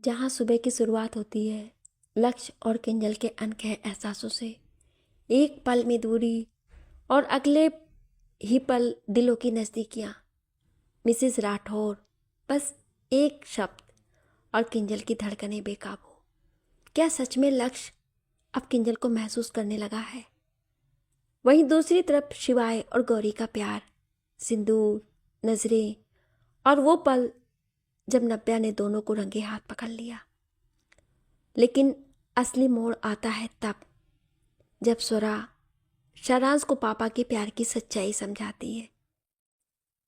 जहाँ सुबह की शुरुआत होती है लक्ष्य और किंजल के अनकहे एहसासों से, एक पल में दूरी और अगले ही पल दिलों की नज़दीकियाँ। मिसेस राठौर, बस एक शब्द और किंजल की धड़कनें बेकाबू। क्या सच में लक्ष्य अब किंजल को महसूस करने लगा है? वहीं दूसरी तरफ शिवाय और गौरी का प्यार, सिंदूर, नजरें और वो पल जब नव्या ने दोनों को रंगे हाथ पकड़ लिया। लेकिन असली मोड़ आता है तब जब स्वरा शारांश को पापा के प्यार की सच्चाई समझाती है।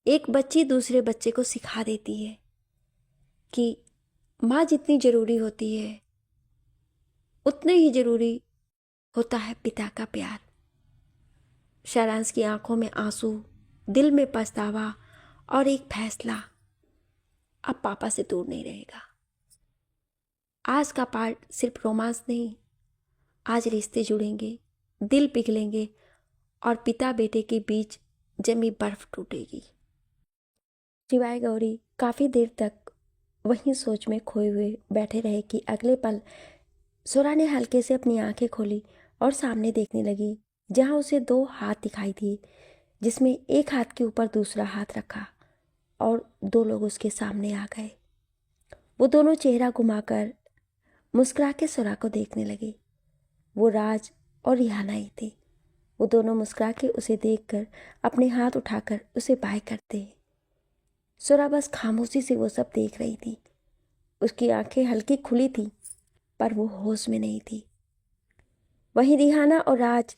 एक बच्ची दूसरे बच्चे को सिखा देती है कि माँ जितनी जरूरी होती है उतने ही जरूरी होता है पिता का प्यार। शारांश की आंखों में आंसू, दिल में पछतावा और एक फैसला, अब पापा से दूर नहीं रहेगा। आज का पार्ट सिर्फ रोमांस नहीं, आज रिश्ते जुड़ेंगे, दिल पिघलेंगे और पिता बेटे के बीच जमी बर्फ टूटेगी। शिवाय गौरी काफी देर तक वहीं सोच में खोए हुए बैठे रहे कि अगले पल स्वरा ने हल्के से अपनी आंखें खोली और सामने देखने लगी, जहां उसे दो हाथ दिखाई दिए, जिसमें एक हाथ के ऊपर दूसरा हाथ रखा और दो लोग उसके सामने आ गए। वो दोनों चेहरा घुमाकर मुस्कुरा के स्वरा को देखने लगे। वो राज और रिहाना ही थे। वो दोनों मुस्कुरा के उसे देखकर अपने हाथ उठाकर उसे बाय करते हैं। स्वरा बस खामोशी से वो सब देख रही थी। उसकी आंखें हल्की खुली थी पर वो होश में नहीं थी। वहीं रिहाना और राज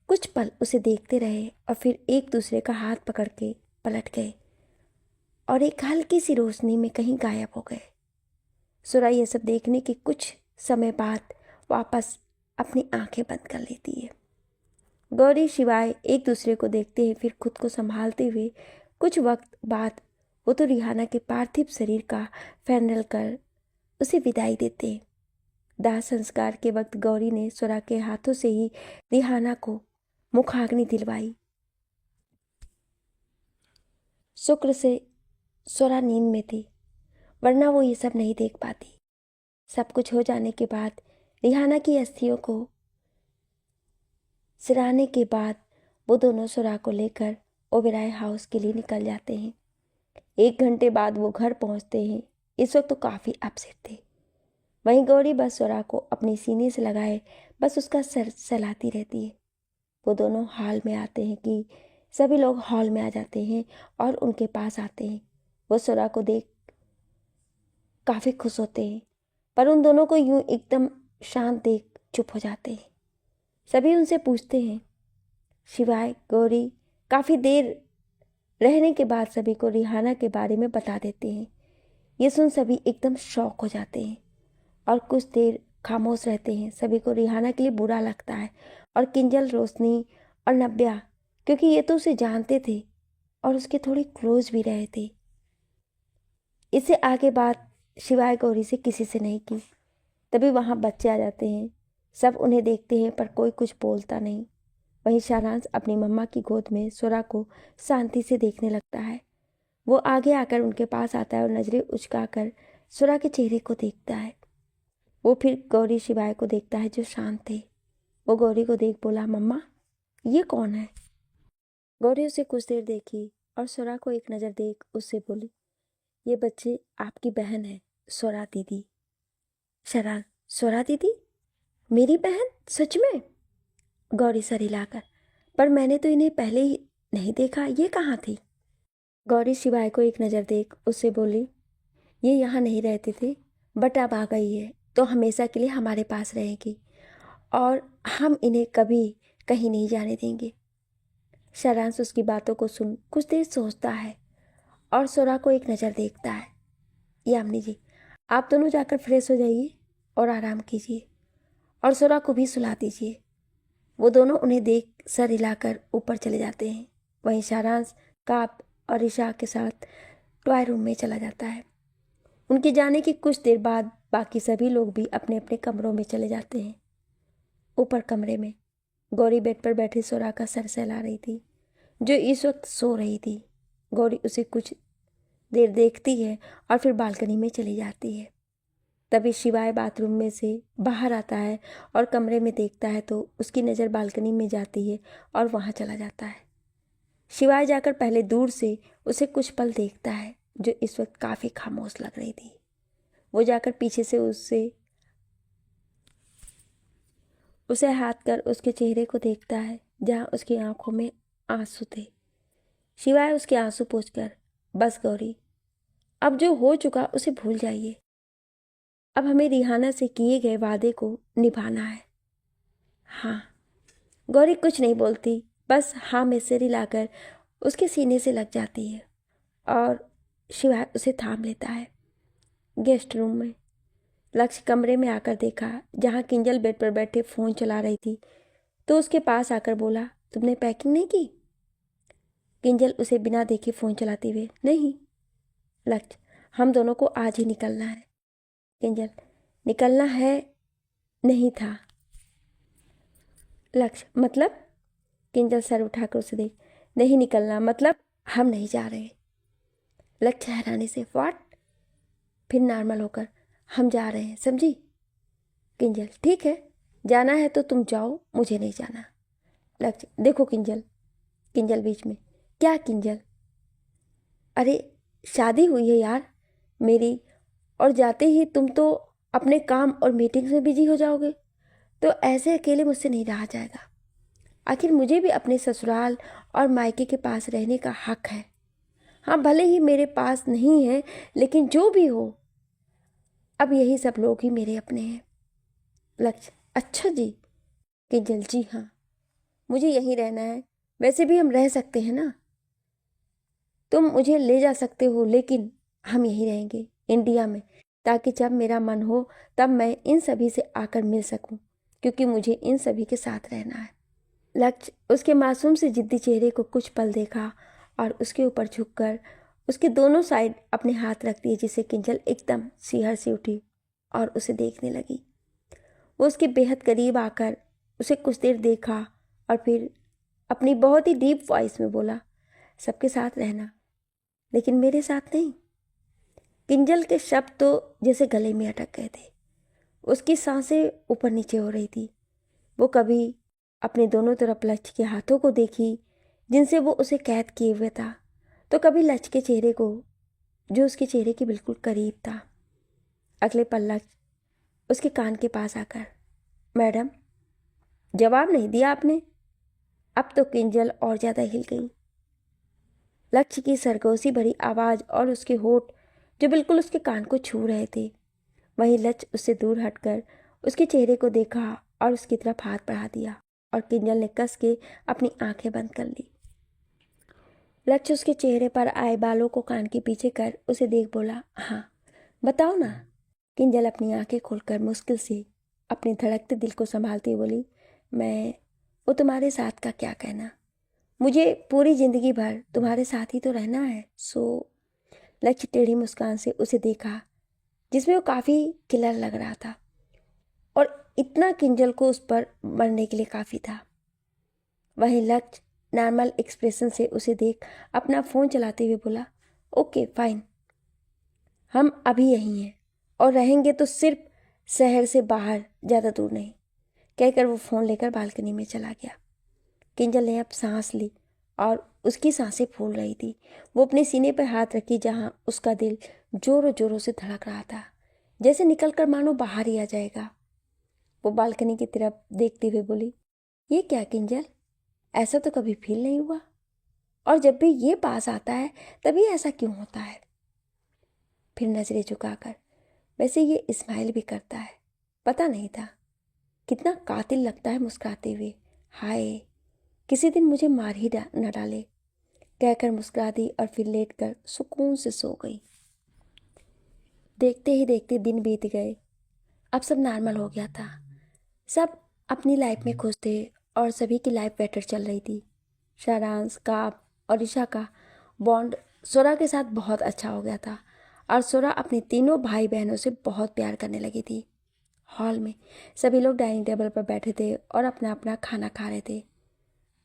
कुछ पल उसे देखते रहे और फिर एक दूसरे का हाथ पकड़ के पलट गए और एक हल्की सी रोशनी में कहीं गायब हो गए। स्वरा ये सब देखने के कुछ समय बाद वापस अपनी आंखें बंद कर लेती है। गौरी शिवाय एक दूसरे को देखते हैं, फिर खुद को संभालते हुए कुछ वक्त बाद वो तो रिहाना के पार्थिव शरीर का फैनल कर उसे विदाई देते हैं। दाह संस्कार के वक्त गौरी ने स्वरा के हाथों से ही रिहाना को मुखाग्नि दिलवाई। शुक्र से स्वरा नींद में थी, वरना वो ये सब नहीं देख पाती। सब कुछ हो जाने के बाद रिहाना की अस्थियों को सिराने के बाद वो दोनों स्वरा को लेकर ओबेरॉय हाउस के लिए निकल जाते हैं। 1 घंटे बाद वो घर पहुंचते हैं। इस वक्त तो काफ़ी अपसेट थे। वहीं गौरी बस स्वरा को अपने सीने से लगाए बस उसका सर सहलाती रहती है। वो दोनों हॉल में आते हैं कि सभी लोग हॉल में आ जाते हैं और उनके पास आते हैं। वो स्वरा को देख काफ़ी खुश होते हैं, पर उन दोनों को यूं एकदम शांत देख चुप हो जाते हैं। सभी उनसे पूछते हैं। शिवाय गौरी काफ़ी देर रहने के बाद सभी को रिहाना के बारे में बता देते हैं। ये सुन सभी एकदम शॉक हो जाते हैं और कुछ देर खामोश रहते हैं। सभी को रिहाना के लिए बुरा लगता है और किंजल, रोशनी और नव्या, क्योंकि ये तो उसे जानते थे और उसके थोड़ी क्लोज भी रहे थे। इससे आगे बात शिवाय गौरी से किसी से नहीं की। तभी वहाँ बच्चे आ जाते हैं। सब उन्हें देखते हैं पर कोई कुछ बोलता नहीं। वहीं शारांश अपनी मम्मा की गोद में स्वरा को शांति से देखने लगता है। वो आगे आकर उनके पास आता है और नजरें उचकाकर स्वरा के चेहरे को देखता है। वो फिर गौरी शिवाय को देखता है जो शांत थे। वो गौरी को देख बोला, मम्मा ये कौन है? गौरी उसे कुछ देर देखी और स्वरा को एक नज़र देख उससे बोली, ये बच्चे आपकी बहन है, स्वरा दीदी। शरान, स्वरा दीदी? मेरी बहन? सच में? गौरी सर हिलाकर, पर मैंने तो इन्हें पहले ही नहीं देखा, ये कहाँ थी? गौरी शिवाय को एक नज़र देख उससे बोली, ये यहाँ नहीं रहते थे बट अब आ गई है तो हमेशा के लिए हमारे पास रहेगी और हम इन्हें कभी कहीं नहीं जाने देंगे। शारांश उसकी बातों को सुन कुछ देर सोचता है और स्वरा को एक नज़र देखता है। यामिनी जी, आप दोनों जाकर फ्रेश हो जाइए और आराम कीजिए और स्वरा को भी सुला दीजिए। वो दोनों उन्हें देख सर हिलाकर ऊपर चले जाते हैं। वहीं शारांश काप और ईशा के साथ टॉय रूम में चला जाता है। उनके जाने के कुछ देर बाद बाकी सभी लोग भी अपने अपने कमरों में चले जाते हैं। ऊपर कमरे में गौरी बेड पर बैठी स्वरा का सर सहला रही थी, जो इस वक्त सो रही थी। गौरी उसे कुछ देर देखती है और फिर बालकनी में चली जाती है। तभी शिवाय बाथरूम में से बाहर आता है और कमरे में देखता है तो उसकी नज़र बालकनी में जाती है और वहाँ चला जाता है। शिवाय जाकर पहले दूर से उसे कुछ पल देखता है जो इस वक्त काफ़ी खामोश लग रही थी। वो जाकर पीछे से उसे हाथ कर उसके चेहरे को देखता है जहाँ उसकी आंखों में आंसू थे। शिवाय उसके आंसू पोंछकर, बस गौरी, अब जो हो चुका उसे भूल जाइए। अब हमें रिहाना से किए गए वादे को निभाना है। हाँ। गौरी कुछ नहीं बोलती, बस हाँ में सिर हिलाकर उसके सीने से लग जाती है और शिवाय उसे थाम लेता है। गेस्ट रूम में लक्ष्य कमरे में आकर देखा जहाँ किंजल बेड पर बैठे फ़ोन चला रही थी तो उसके पास आकर बोला, तुमने पैकिंग नहीं की? किंजल उसे बिना देखे फ़ोन चलाते हुए, नहीं। लक्ष्य, हम दोनों को आज ही निकलना है। किंजल, निकलना है नहीं था। लक्ष्य, मतलब? किंजल सर उठाकर उसे देख, नहीं निकलना मतलब हम नहीं जा रहे। लक्ष्य हैरानी से, व्हाट? फिर नॉर्मल होकर, हम जा रहे हैं, समझी? किंजल, ठीक है, जाना है तो तुम जाओ, मुझे नहीं जाना। लक्ष्य, देखो किंजल। किंजल बीच में, क्या किंजल? अरे शादी हुई है यार मेरी, और जाते ही तुम तो अपने काम और मीटिंग्स में बिजी हो जाओगे, तो ऐसे अकेले मुझसे नहीं रहा जाएगा। आखिर मुझे भी अपने ससुराल और मायके के पास रहने का हक है। हाँ, भले ही मेरे पास नहीं है, लेकिन जो भी हो, अब यही सब लोग ही मेरे अपने हैं। लक्ष्य, अच्छा जी। किंजल, जी हाँ, मुझे यहीं रहना है। वैसे भी हम रह सकते हैं ना, तुम मुझे ले जा सकते हो, लेकिन हम यहीं रहेंगे इंडिया में, ताकि जब मेरा मन हो तब मैं इन सभी से आकर मिल सकूं, क्योंकि मुझे इन सभी के साथ रहना है। लक्ष्य उसके मासूम से जिद्दी चेहरे को कुछ पल देखा और उसके ऊपर झुककर उसके दोनों साइड अपने हाथ रख दिए, जिससे किंजल एकदम सिहर सी उठी और उसे देखने लगी। वो उसके बेहद करीब आकर उसे कुछ देर देखा और फिर अपनी बहुत ही डीप वॉइस में बोला, सबके साथ रहना, लेकिन मेरे साथ नहीं। किंजल के शब्द तो जैसे गले में अटक गए थे। उसकी सांसें ऊपर नीचे हो रही थी। वो कभी अपने दोनों तरफ लक्ष्य के हाथों को देखी जिनसे वो उसे कैद किए हुए था, तो कभी लक्ष्य के चेहरे को जो उसके चेहरे के बिल्कुल करीब था। अगले पल लक्ष्य उसके कान के पास आकर, मैडम, जवाब नहीं दिया आपने। अब तो किंजल और ज़्यादा हिल गई। लक्ष्य की सरगोशी भरी आवाज़ और उसके होठ जो बिल्कुल उसके कान को छू रहे थे। वहीं लक्ष्य उससे दूर हटकर उसके चेहरे को देखा और उसकी तरफ हाथ बढ़ा दिया और किंजल ने कस के अपनी आंखें बंद कर ली। लक्ष्य उसके चेहरे पर आए बालों को कान के पीछे कर उसे देख बोला, हाँ बताओ ना। किंजल अपनी आंखें खोलकर मुश्किल से अपने धड़कते दिल को संभालती बोली, वो तुम्हारे साथ का क्या कहना, मुझे पूरी जिंदगी भर तुम्हारे साथ ही तो रहना है। लक्ष्य टेढ़ी मुस्कान से उसे देखा जिसमें वो काफ़ी किलर लग रहा था और इतना किंजल को उस पर मरने के लिए काफ़ी था। वहीं लक्ष्य नॉर्मल एक्सप्रेशन से उसे देख अपना फ़ोन चलाते हुए बोला, ओके फाइन, हम अभी यहीं हैं और रहेंगे तो सिर्फ शहर से बाहर, ज़्यादा दूर नहीं। कहकर वो फ़ोन लेकर बालकनी में चला गया। किंजल ने अब सांस ली और उसकी सांसें फूल रही थी। वो अपने सीने पर हाथ रखी जहाँ उसका दिल जोरों जोरों से धड़क रहा था, जैसे निकलकर मानो बाहर ही आ जाएगा। वो बालकनी की तरफ देखते हुए बोली, ये क्या किंजल, ऐसा तो कभी फील नहीं हुआ, और जब भी ये पास आता है तभी ऐसा क्यों होता है। फिर नजरें झुकाकर, वैसे ये स्माइल भी करता है, पता नहीं था कितना कातिल लगता है मुस्कुराते हुए। हाय, किसी दिन मुझे मार ही न डाले, कहकर मुस्कुरा दी और फिर लेटकर सुकून से सो गई। देखते ही देखते दिन बीत गए। अब सब नॉर्मल हो गया था। सब अपनी लाइफ में खुश थे और सभी की लाइफ बेटर चल रही थी। शारांश, काब और ईशा का बॉन्ड सोरा के साथ बहुत अच्छा हो गया था और सोरा अपने तीनों भाई बहनों से बहुत प्यार करने लगी थी। हॉल में सभी लोग डाइनिंग टेबल पर बैठे थे और अपना अपना खाना खा रहे थे।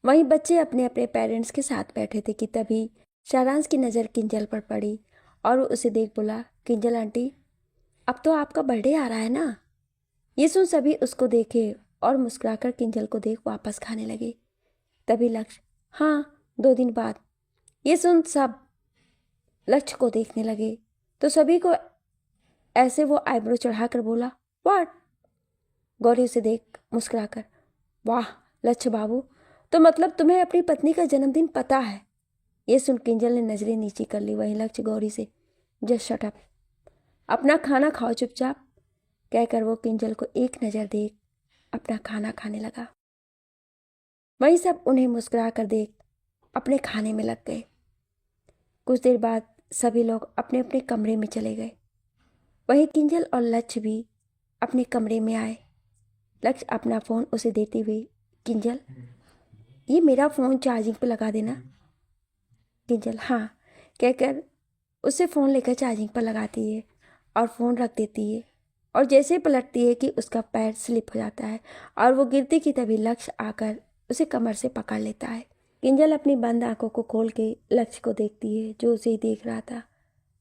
वहीं बच्चे अपने अपने पेरेंट्स के साथ बैठे थे कि तभी शारांश की नज़र किंजल पर पड़ी और वो उसे देख बोला, किंजल आंटी, अब तो आपका बर्थडे आ रहा है ना। ये सुन सभी उसको देखे और मुस्कुराकर किंजल को देख वापस खाने लगे। तभी लक्ष्य, हाँ 2 दिन बाद। ये सुन सब लक्ष्य को देखने लगे तो सभी को ऐसे वो आईब्रो चढ़ाकर बोला, व्हाट? गौरी उसे देख मुस्कुराकर, वाह लक्ष्य बाबू, तो मतलब तुम्हें अपनी पत्नी का जन्मदिन पता है। ये सुन किंजल ने नजरें नीची कर ली। वहीं लक्ष्य गौरी से, जस्ट शट अप, अपना खाना खाओ चुपचाप, कहकर वो किंजल को एक नज़र देख अपना खाना खाने लगा। वहीं सब उन्हें मुस्कुरा कर देख अपने खाने में लग गए। कुछ देर बाद सभी लोग अपने अपने कमरे में चले गए। वहीं किंजल और लक्ष्य भी अपने कमरे में आए। लक्ष्य अपना फ़ोन उसे देते हुए, किंजल ये मेरा फ़ोन चार्जिंग पे लगा देना। किंजल हाँ कहकर उससे फ़ोन लेकर चार्जिंग पर लगाती है और फ़ोन रख देती है और जैसे पलटती है कि उसका पैर स्लिप हो जाता है और वो गिरती की तभी लक्ष्य आकर उसे कमर से पकड़ लेता है। किंजल अपनी बंद आंखों को खोल के लक्ष्य को देखती है जो उसे ही देख रहा था।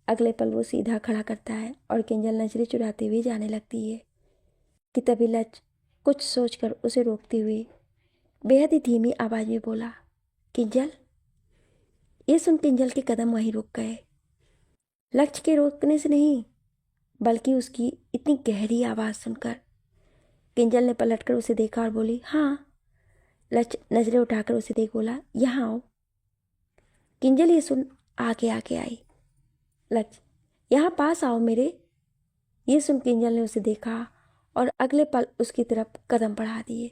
अगले पल वो सीधा खड़ा करता है और किंजल नजरें चुराते हुए जाने लगती है कि तभी लक्ष्य कुछ सोचकर उसे रोकते हुए बेहद ही धीमी आवाज़ में बोला, किंजल। ये सुन किंजल के कदम वहीं रुक गए। लक्ष्य के रोकने से नहीं बल्कि उसकी इतनी गहरी आवाज़ सुनकर। किंजल ने पलटकर उसे देखा और बोली, हाँ। लक्ष्य नजरें उठाकर उसे देख बोला, यहाँ आओ। किंजल ये सुन आगे आगे आई। लक्ष्य, यहाँ पास आओ मेरे। ये सुन किंजल ने उसे देखा और अगले पल उसकी तरफ कदम बढ़ा दिए,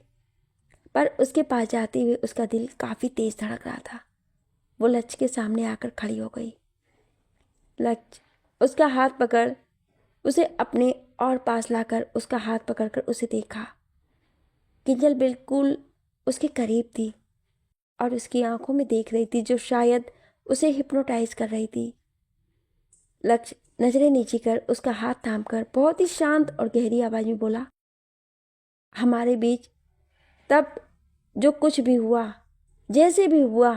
पर उसके पास जाते हुए उसका दिल काफ़ी तेज धड़क रहा था। वो लक्ष्य के सामने आकर खड़ी हो गई। लक्ष्य उसका हाथ पकड़ उसे अपने और पास लाकर उसका हाथ पकड़कर उसे देखा। किंजल बिल्कुल उसके करीब थी और उसकी आंखों में देख रही थी जो शायद उसे हिप्नोटाइज कर रही थी। लक्ष्य नजरें नीची कर उसका हाथ थामकर बहुत ही शांत और गहरी आवाज में बोला, हमारे बीच तब जो कुछ भी हुआ, जैसे भी हुआ,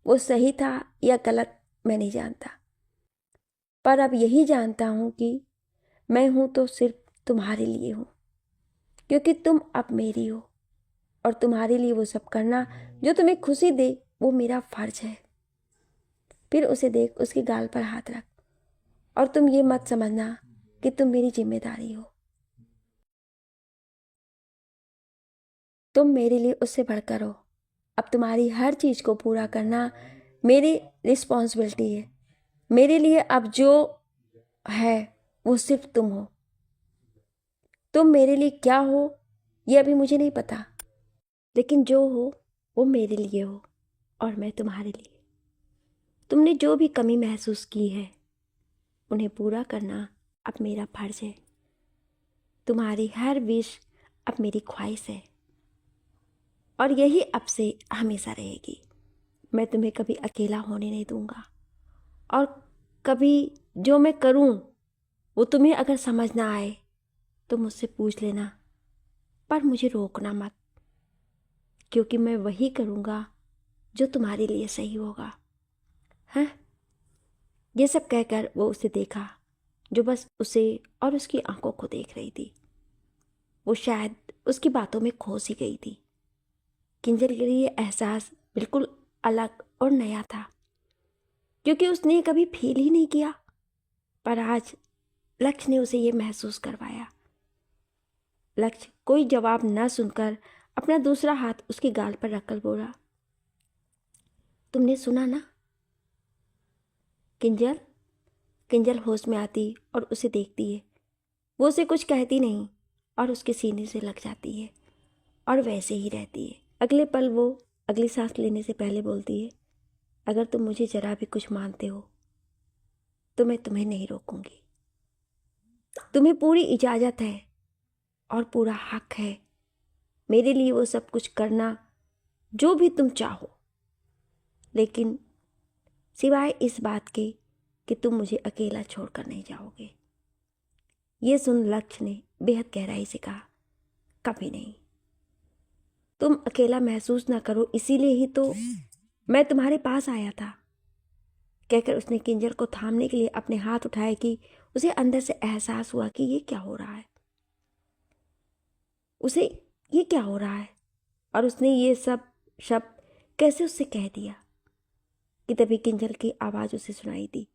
वो सही था या गलत मैं नहीं जानता, पर अब यही जानता हूं कि मैं हूं तो सिर्फ तुम्हारे लिए हूं, क्योंकि तुम अब मेरी हो और तुम्हारे लिए वो सब करना जो तुम्हें खुशी दे वो मेरा फर्ज है। फिर उसे देख उसके गाल पर हाथ रख और तुम ये मत समझना कि तुम मेरी जिम्मेदारी हो। तुम मेरे लिए उससे बढ़कर हो। अब तुम्हारी हर चीज को पूरा करना मेरी रिस्पॉन्सिबिलिटी है। मेरे लिए अब जो है वो सिर्फ तुम हो। तुम मेरे लिए क्या हो ये अभी मुझे नहीं पता, लेकिन जो हो वो मेरे लिए हो और मैं तुम्हारे लिए। तुमने जो भी कमी महसूस की है उन्हें पूरा करना अब मेरा फर्ज है। तुम्हारी हर विश अब मेरी ख्वाहिश है और यही अब से हमेशा रहेगी। मैं तुम्हें कभी अकेला होने नहीं दूंगा और कभी जो मैं करूं वो तुम्हें अगर समझ ना आए तो मुझसे पूछ लेना, पर मुझे रोकना मत, क्योंकि मैं वही करूंगा जो तुम्हारे लिए सही होगा। हाँ, ये सब कहकर वो उसे देखा जो बस उसे और उसकी आंखों को देख रही थी। वो शायद उसकी बातों में खो सी गई थी। किंजल के लिए एहसास बिल्कुल अलग और नया था, क्योंकि उसने कभी फील ही नहीं किया, पर आज लक्ष्य ने उसे ये महसूस करवाया। लक्ष्य कोई जवाब न सुनकर अपना दूसरा हाथ उसके गाल पर रखकर बोला, तुमने सुना ना? किंजल। किंजल होश में आती और उसे देखती है। वो उसे कुछ कहती नहीं और उसके सीने से लग जाती है और वैसे ही रहती है। अगले पल वो अगली सांस लेने से पहले बोलती है, अगर तुम मुझे जरा भी कुछ मानते हो तो मैं तुम्हें नहीं रोकूंगी। तुम्हें पूरी इजाज़त है और पूरा हक है मेरे लिए वो सब कुछ करना जो भी तुम चाहो, लेकिन सिवाय इस बात के कि तुम मुझे अकेला छोड़कर नहीं जाओगे। ये सुन लक्ष्य ने बेहद गहराई से कहा, कभी नहीं। तुम अकेला महसूस ना करो इसीलिए ही तो मैं तुम्हारे पास आया था, कहकर उसने किंजल को थामने के लिए अपने हाथ उठाए कि उसे अंदर से एहसास हुआ कि ये क्या हो रहा है, उसे ये क्या हो रहा है, और उसने ये सब शब्द कैसे उससे कह दिया कि तभी किंजल की आवाज़ उसे सुनाई दी,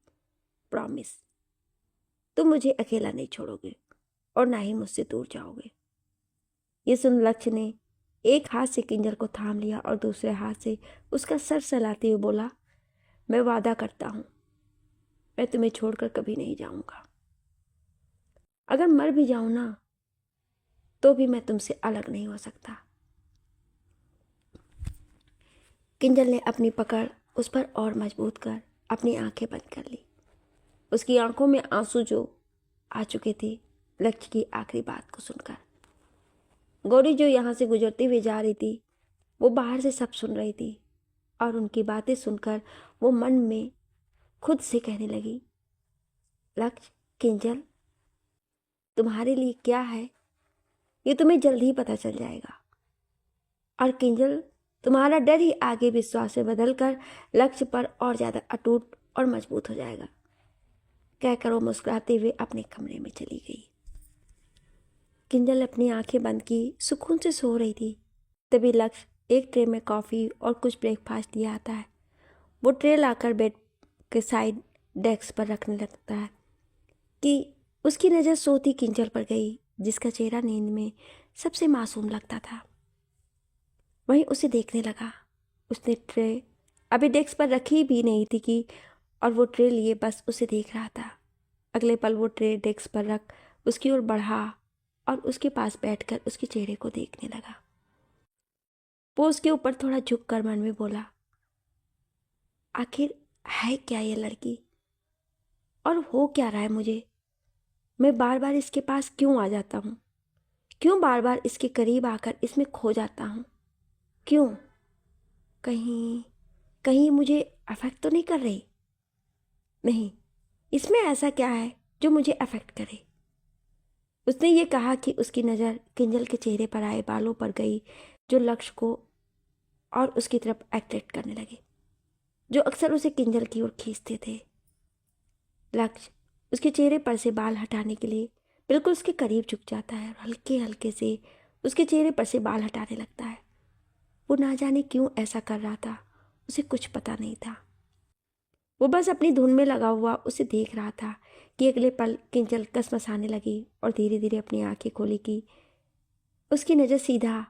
प्रॉमिस, तुम मुझे अकेला नहीं छोड़ोगे और ना ही मुझसे दूर जाओगे। ये सुन लक्ष्य ने एक हाथ से किंजल को थाम लिया और दूसरे हाथ से उसका सर सहलाते हुए बोला, मैं वादा करता हूं, मैं तुम्हें छोड़कर कभी नहीं जाऊंगा। अगर मर भी जाऊं ना तो भी मैं तुमसे अलग नहीं हो सकता। किंजल ने अपनी पकड़ उस पर और मजबूत कर अपनी आंखें बंद कर ली। उसकी आंखों में आंसू जो आ चुके थे लक्ष्य की आखिरी बात को सुनकर। गौरी जो यहाँ से गुजरती हुई जा रही थी वो बाहर से सब सुन रही थी और उनकी बातें सुनकर वो मन में खुद से कहने लगी, लक्ष्य, किंजल, तुम्हारे लिए क्या है ये तुम्हें जल्द ही पता चल जाएगा। और किंजल, तुम्हारा डर ही आगे विश्वास से बदलकर लक्ष्य पर और ज्यादा अटूट और मजबूत हो जाएगा। कहकर वो मुस्कुराते हुए अपने कमरे में चली गई। किंजल अपनी आंखें बंद की सुकून से सो रही थी। तभी लक्ष्य एक ट्रे में कॉफ़ी और कुछ ब्रेकफास्ट दिया आता है। वो ट्रे लाकर बेड के साइड डेस्क पर रखने लगता है कि उसकी नज़र सोती किंजल पर गई, जिसका चेहरा नींद में सबसे मासूम लगता था। वहीं उसे देखने लगा। उसने ट्रे अभी डेस्क पर रखी भी नहीं थी कि और वो ट्रे लिए बस उसे देख रहा था। अगले पल वो ट्रे डेस्क पर रख उसकी ओर बढ़ा और उसके पास बैठकर उसके चेहरे को देखने लगा। वो उसके ऊपर थोड़ा झुककर मन में बोला, आखिर है क्या ये लड़की और हो क्या रहा है मुझे? मैं बार बार इसके पास क्यों आ जाता हूँ? क्यों बार बार इसके करीब आकर इसमें खो जाता हूँ? क्यों? कहीं कहीं मुझे अफेक्ट तो नहीं कर रही? नहीं, इसमें ऐसा क्या है जो मुझे अफेक्ट करे? उसने ये कहा कि उसकी नज़र किंजल के चेहरे पर आए बालों पर गई, जो लक्ष्य को और उसकी तरफ अट्रैक्ट करने लगे, जो अक्सर उसे किंजल की ओर खींचते थे। लक्ष्य उसके चेहरे पर से बाल हटाने के लिए बिल्कुल उसके करीब झुक जाता है और हल्के हल्के से उसके चेहरे पर से बाल हटाने लगता है। वो ना जाने क्यों ऐसा कर रहा था, उसे कुछ पता नहीं था। वो बस अपनी धुन में लगा हुआ उसे देख रहा था कि अगले पल किंजल कसमसाने लगी और धीरे धीरे अपनी आंखें खोली कि उसकी नज़र सीधा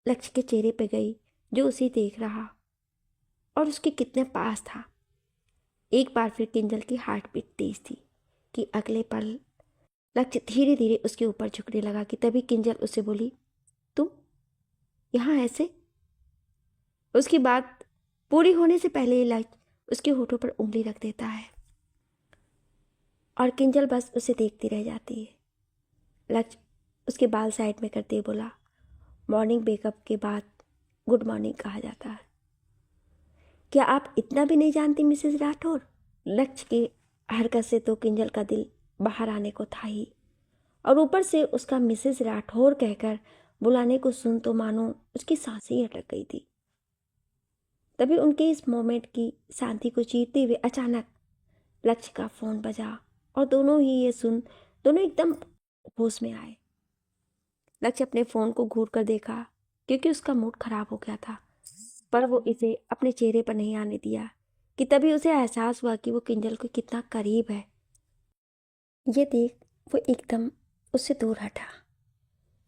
लक्ष्य के चेहरे पर गई, जो उसे देख रहा और उसके कितने पास था। एक बार फिर किंजल की हार्ट बीट तेज थी कि अगले पल लक्ष्य धीरे धीरे उसके ऊपर झुकने लगा कि तभी किंजल उससे बोली, तुम यहाँ ऐसे? उसकी बात पूरी होने से पहले ही लक्ष्य उसके होठों पर उंगली रख देता है और किंजल बस उसे देखती रह जाती है। लक्ष्य उसके बाल साइड में करते हुए बोला, मॉर्निंग वेकअप के बाद गुड मॉर्निंग कहा जाता है। क्या आप इतना भी नहीं जानती मिसेस राठौर? लक्ष्य की हरकत से तो किंजल का दिल बाहर आने को था ही, और ऊपर से उसका मिसेस राठौर कहकर बुलाने को सुन तो मानो उसकी सांसें ही अटक गई थी। तभी उनके इस मोमेंट की शांति को चीरते हुए अचानक लक्ष्य का फोन बजा और दोनों ही ये सुन दोनों एकदम होश में आए। लक्ष्य अपने फोन को घूर कर देखा क्योंकि उसका मूड खराब हो गया था, पर वो इसे अपने चेहरे पर नहीं आने दिया कि तभी उसे एहसास हुआ कि वो किंजल को कितना करीब है। ये देख वो एकदम उससे दूर हटा।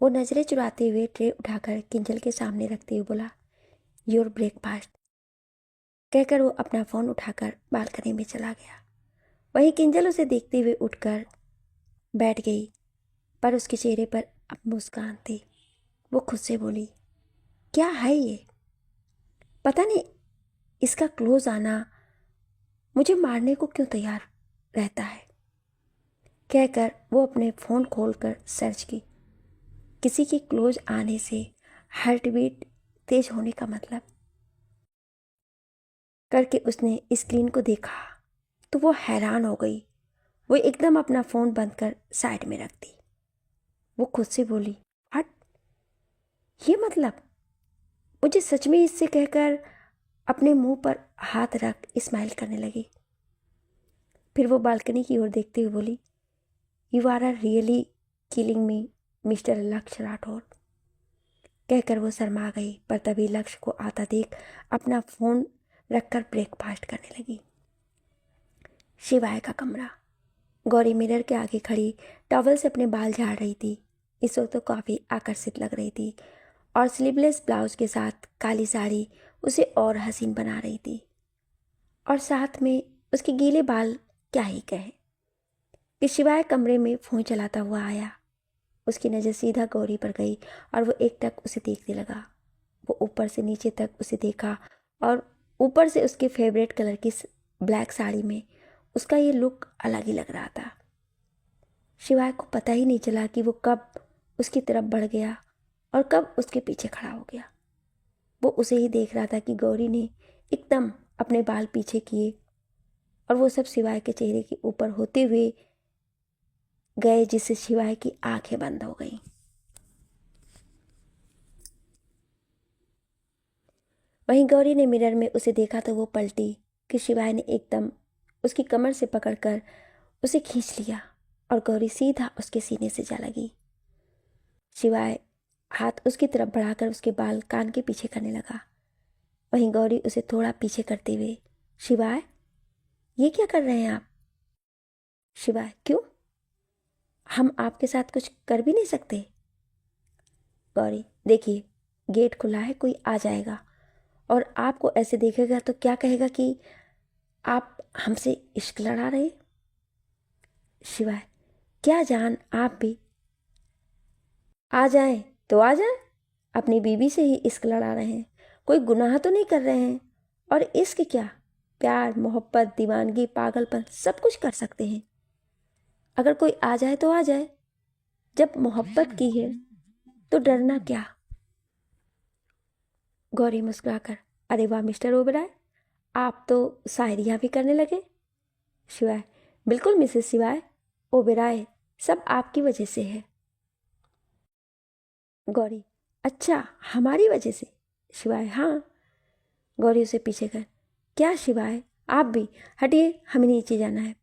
वो नजरें चुराते हुए ट्रे उठाकर किंजल के सामने रखते हुए बोला, योर ब्रेकफास्ट, कहकर वो अपना फोन उठाकर बालकनी में चला गया। वहीं किंजल उसे देखते हुए उठकर बैठ गई, पर उसके चेहरे पर अब मुस्कान थी। वो खुद से बोली, क्या है ये? पता नहीं इसका क्लोज आना मुझे मारने को क्यों तैयार रहता है। कहकर वो अपने फ़ोन खोलकर सर्च की। किसी के क्लोज आने से हार्ट बीट तेज होने का मतलब करके उसने स्क्रीन को देखा तो वो हैरान हो गई। वो एकदम अपना फ़ोन बंद कर साइड में रख दी। वो खुद से बोली, हट, ये मतलब? मुझे सच में इससे कहकर अपने मुंह पर हाथ रख स्माइल करने लगी। फिर वो बालकनी की ओर देखते हुए बोली, you are really killing me mister Lakshya Rathore. कहकर वो शर्मा गई, पर तभी लक्ष्य को आता देख अपना फ़ोन रखकर ब्रेकफास्ट करने लगी। शिवाय का कमरा। गौरी मिरर के आगे खड़ी टॉवल से अपने बाल झाड़ रही थी। इस वक्त तो काफ़ी आकर्षित लग रही थी और स्लीवलेस ब्लाउज के साथ काली साड़ी उसे और हसीन बना रही थी। और साथ में उसके गीले बाल क्या ही कहे कि शिवाय कमरे में फ़ोन चलाता हुआ आया। उसकी नज़र सीधा गौरी पर गई और वो एकटक उसे देखने लगा। वो ऊपर से नीचे तक उसे देखा और ऊपर से उसके फेवरेट कलर की ब्लैक साड़ी में उसका ये लुक अलग ही लग रहा था। शिवाय को पता ही नहीं चला कि वो कब उसकी तरफ बढ़ गया और कब उसके पीछे खड़ा हो गया। वो उसे ही देख रहा था कि गौरी ने एकदम अपने बाल पीछे किए और वो सब शिवाय के चेहरे के ऊपर होते हुए गए, जिससे शिवाय की आंखें बंद हो गईं। वहीं गौरी ने मिरर में उसे देखा तो वो पलटी कि शिवाय ने एकदम उसकी कमर से पकड़कर उसे खींच लिया और गौरी सीधा उसके सीने से जा लगी। शिवाय हाथ उसकी तरफ बढ़ाकर उसके बाल कान के पीछे करने लगा। वहीं गौरी उसे थोड़ा पीछे करते हुए, शिवाय ये क्या कर रहे हैं आप? शिवाय, क्यों? हम आपके साथ कुछ कर भी नहीं सकते? गौरी, देखिए गेट खुला है, कोई आ जाएगा और आपको ऐसे देखेगा तो क्या कहेगा कि आप हमसे इश्क लड़ा रहे। शिवाय, क्या जान आप भी आ जाएं तो आ जाएं, अपनी बीवी से ही इश्क लड़ा रहे हैं, कोई गुनाह तो नहीं कर रहे हैं। और इश्क क्या, प्यार मोहब्बत दीवानगी पागलपन सब कुछ कर सकते हैं। अगर कोई आ जाए तो आ जाए, जब मोहब्बत की है तो डरना क्या। गौरी मुस्कुराकर, अरे वाह मिस्टर ओबेरॉय, आप तो शायरियाँ भी करने लगे। शिवाय, बिल्कुल मिसेस शिवाय ओबेरॉय, सब आपकी वजह से है। गौरी, अच्छा हमारी वजह से? शिवाय, हाँ। गौरी उसे पीछे कर, क्या शिवाय आप भी हटिए, हमें नीचे जाना है।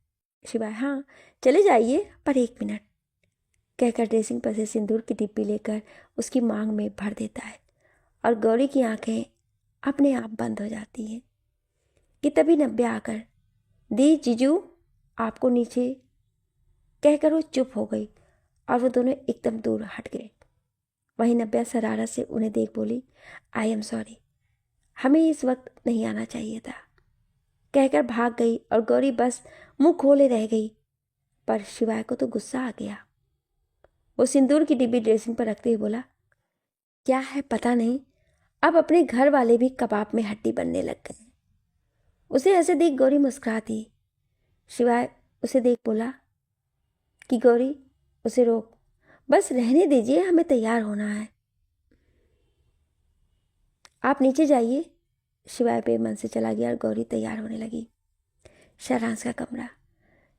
शिवाय, हाँ चले जाइए, पर 1 मिनट। कहकर ड्रेसिंग पर से सिंदूर की डिब्बी लेकर उसकी मांग में भर देता है और गौरी की आंखें अपने आप बंद हो जाती हैं कि तभी नब्या आकर, दी जीजू आपको नीचे, कहकर वो चुप हो गई और वो दोनों एकदम दूर हट गए। वहीं नब्या शरारत से उन्हें देख बोली, आई एम सॉरी, हमें इस वक्त नहीं आना चाहिए था। कहकर भाग गई और गौरी बस मुंह खोले रह गई। पर शिवाय को तो गुस्सा आ गया। वो सिंदूर की डिब्बी ड्रेसिंग पर रखते हुए बोला, क्या है पता नहीं, अब अपने घर वाले भी कबाब में हड्डी बनने लग गए। उसे ऐसे देख गौरी मुस्कुरा दी। शिवाय उसे देख बोला कि गौरी उसे रोक, बस रहने दीजिए, हमें तैयार होना है, आप नीचे जाइए। शिवाय बेमन से चला गया और गौरी तैयार होने लगी। शरांश का कमरा।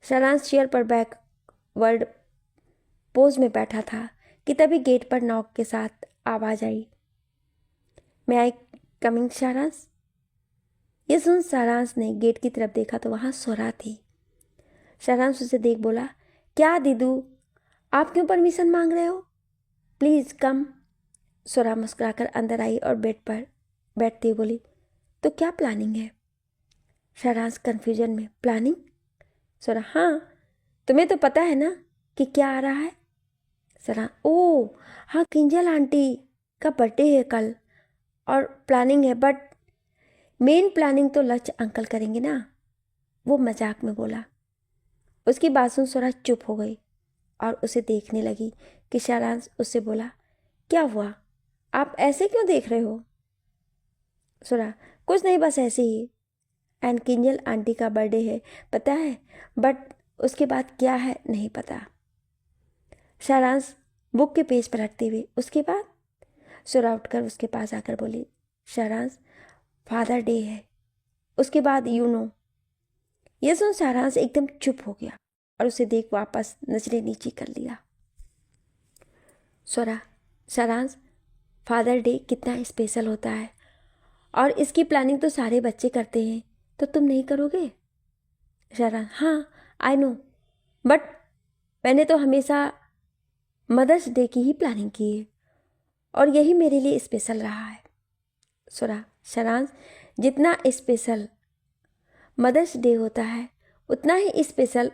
शरांश चेयर पर बैकवर्ड पोज में बैठा था कि तभी गेट पर नॉक के साथ आवाज आई, मैं आई कमिंग शरांश। ये सुन शरांश ने गेट की तरफ देखा तो वहां स्वरा थी। शरांश उसे देख बोला, क्या दीदू आप क्यों परमिशन मांग रहे हो, प्लीज कम। स्वरा मुस्कुराकर अंदर आई और बेड पर बैठती बोली, तो क्या प्लानिंग है? शरांश कंफ्यूजन में, प्लानिंग? स्वरा, हाँ तुम्हें तो पता है ना कि क्या आ रहा है। स्वरा, ओ हाँ, किंजल आंटी का बर्थडे है कल और प्लानिंग है, बट मेन प्लानिंग तो लक्ष्य अंकल करेंगे ना, वो मजाक में बोला। उसकी बात सुन स्वरा चुप हो गई और उसे देखने लगी कि शरांश उससे बोला, क्या हुआ, आप ऐसे क्यों देख रहे हो? स्वरा, कुछ नहीं, बस ऐसे ही। एंड किंजल आंटी का बर्थडे है पता है, बट उसके बाद क्या है नहीं पता। शरांश बुक के पेज पर रखते हुए, उसके बाद? स्वरा उठकर उसके पास आकर बोली, शरांश फादर डे है, उसके बाद यू नो। यह सुन शरांश एकदम चुप हो गया और उसे देख वापस नजरें नीची कर लिया। स्वरा, शरांश फादर डे कितना स्पेशल होता है और इसकी प्लानिंग तो सारे बच्चे करते हैं, तो तुम नहीं करोगे? शरांश, हाँ आई नो, बट मैंने तो हमेशा मदर्स डे की ही प्लानिंग की है और यही मेरे लिए स्पेशल रहा है। सारांश, जितना स्पेशल मदर्स डे होता है उतना ही स्पेशल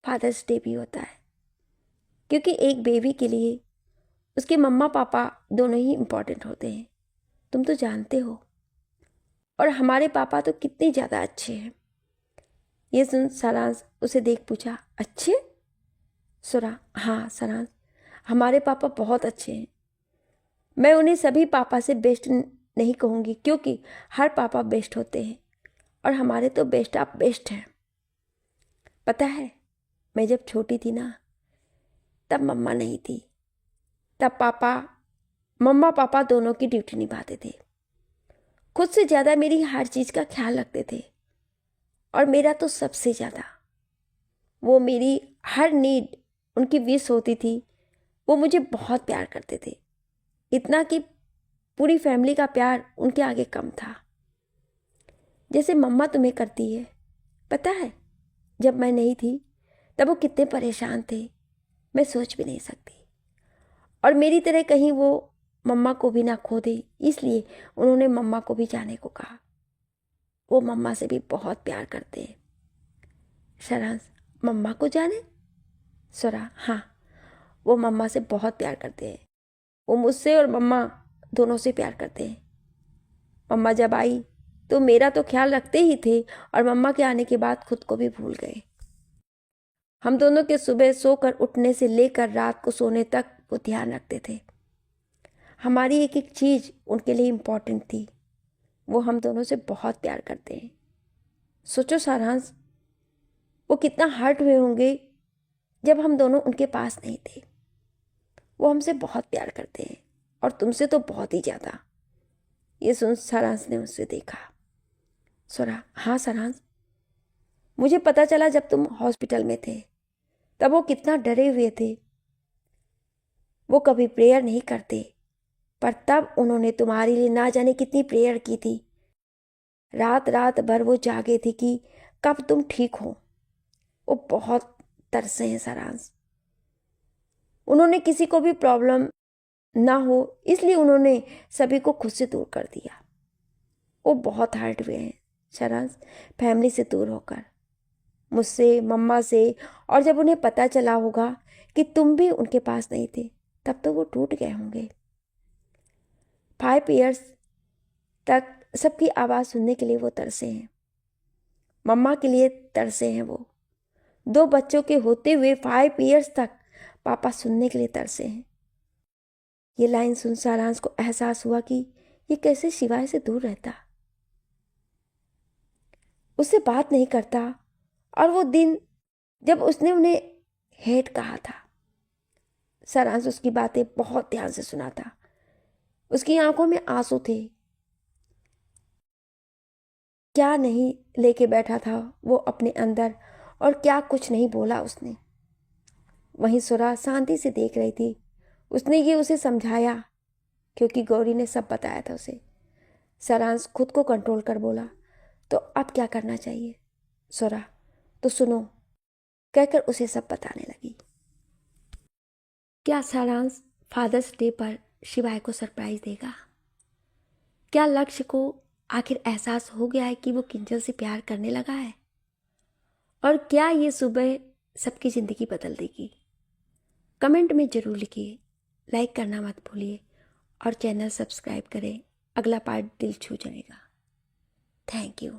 फादर्स डे भी होता है, क्योंकि एक बेबी के लिए उसके मम्मा पापा दोनों ही इम्पोर्टेंट होते हैं, तुम तो जानते हो। और हमारे पापा तो कितने ज़्यादा अच्छे हैं। ये सुन सारांश उसे देख पूछा, अच्छे? हाँ सारांश, हमारे पापा बहुत अच्छे हैं। मैं उन्हें सभी पापा से बेस्ट नहीं कहूँगी, क्योंकि हर पापा बेस्ट होते हैं और हमारे तो बेस्ट ऑफ बेस्ट हैं। पता है, मैं जब छोटी थी ना, तब मम्मा नहीं थी, तब मम्मा पापा दोनों की ड्यूटी निभाते थे। खुद से ज़्यादा मेरी हर चीज़ का ख्याल रखते थे और मेरा तो सबसे ज़्यादा। वो मेरी हर नीड, उनकी विश होती थी, वो मुझे बहुत प्यार करते थे, इतना कि पूरी फैमिली का प्यार उनके आगे कम था। जैसे मम्मा तुम्हें करती है। पता है, जब मैं नहीं थी तब वो कितने परेशान थे, मैं सोच भी नहीं सकती। और मेरी तरह कहीं वो मम्मा को भी ना खो दे, इसलिए उन्होंने मम्मा को भी जाने को कहा। वो मम्मा से भी बहुत प्यार करते हैं। सारांश, मम्मा को जाने? हाँ, वो मम्मा से बहुत प्यार करते हैं। वो मुझसे और मम्मा दोनों से प्यार करते हैं। मम्मा जब आई तो मेरा तो ख्याल रखते ही थे और मम्मा के आने के बाद खुद को भी भूल गए। हम दोनों के सुबह सोकर उठने से लेकर रात को सोने तक वो ध्यान रखते थे। हमारी एक एक चीज़ उनके लिए इम्पोर्टेंट थी। वो हम दोनों से बहुत प्यार करते हैं। सोचो सारांश, वो कितना हर्ट हुए होंगे जब हम दोनों उनके पास नहीं थे। वो हमसे बहुत प्यार करते हैं और तुमसे तो बहुत ही ज़्यादा। ये सुन सारांश ने उससे देखा। हाँ सारांश, मुझे पता चला जब तुम हॉस्पिटल में थे तब वो कितना डरे हुए थे। वो कभी प्रेयर नहीं करते, पर तब उन्होंने तुम्हारे लिए ना जाने कितनी प्रेयर की थी। रात रात भर वो जागे थे कि कब तुम ठीक हो। वो बहुत तरसे हैं सारांश। उन्होंने किसी को भी प्रॉब्लम ना हो, इसलिए उन्होंने सभी को खुद से दूर कर दिया। वो बहुत हर्ट हुए हैं सारांश, फैमिली से दूर होकर, मुझसे, मम्मा से। और जब उन्हें पता चला होगा कि तुम भी उनके पास नहीं थे, तब तो वो टूट गए होंगे। 5 years तक सबकी आवाज़ सुनने के लिए वो तरसे हैं। मम्मा के लिए तरसे हैं वो। 2 बच्चों के होते हुए 5 years तक पापा सुनने के लिए तरसे हैं। ये लाइन सुन सारांश को एहसास हुआ कि ये कैसे शिवाय से दूर रहता, उससे बात नहीं करता। और वो दिन जब उसने उन्हें हेट कहा था, सारांश उसकी बातें बहुत ध्यान से सुना था। उसकी आंखों में आंसू थे। क्या नहीं लेके बैठा था वो अपने अंदर, और क्या कुछ नहीं बोला उसने। वहीं सुरा शांति से देख रही थी। उसने ये उसे समझाया, क्योंकि गौरी ने सब बताया था उसे। सारांश खुद को कंट्रोल कर बोला, तो अब क्या करना चाहिए? सुरा, तो सुनो, कहकर उसे सब बताने लगी। क्या सारांश फादर्स डे पर शिवाय को सरप्राइज देगा? क्या लक्ष्य को आखिर एहसास हो गया है कि वो किंजल से प्यार करने लगा है? और क्या ये सुबह सबकी ज़िंदगी बदल देगी? कमेंट में ज़रूर लिखिए, लाइक करना मत भूलिए और चैनल सब्सक्राइब करें। अगला पार्ट दिल छू जाएगा। Thank you.